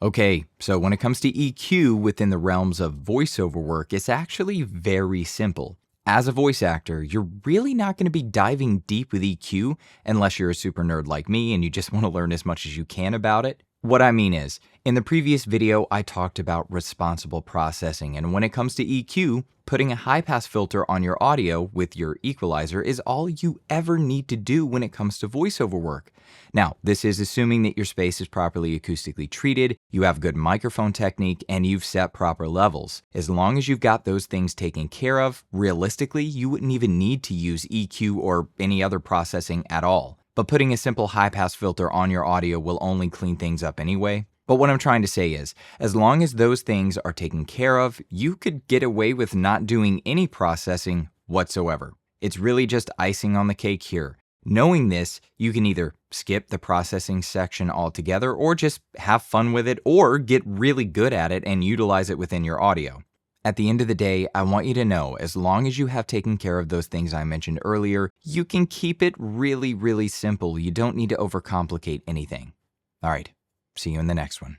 Okay, so when it comes to EQ within the realms of voiceover work, it's actually very simple. As a voice actor, you're really not going to be diving deep with EQ unless you're a super nerd like me and you just want to learn as much as you can about it. What I mean is, in the previous video, I talked about responsible processing, and when it comes to EQ, putting a high pass filter on your audio with your equalizer is all you ever need to do when it comes to voiceover work. Now, this is assuming that your space is properly acoustically treated, you have good microphone technique, and you've set proper levels. As long as you've got those things taken care of, realistically, you wouldn't even need to use EQ or any other processing at all. But putting a simple high pass filter on your audio will only clean things up anyway. But what I'm trying to say is, as long as those things are taken care of, you could get away with not doing any processing whatsoever. It's really just icing on the cake here. Knowing this, you can either skip the processing section altogether or just have fun with it or get really good at it and utilize it within your audio. At the end of the day, I want you to know, as long as you have taken care of those things I mentioned earlier, you can keep it really, really simple. You don't need to overcomplicate anything. All right, see you in the next one.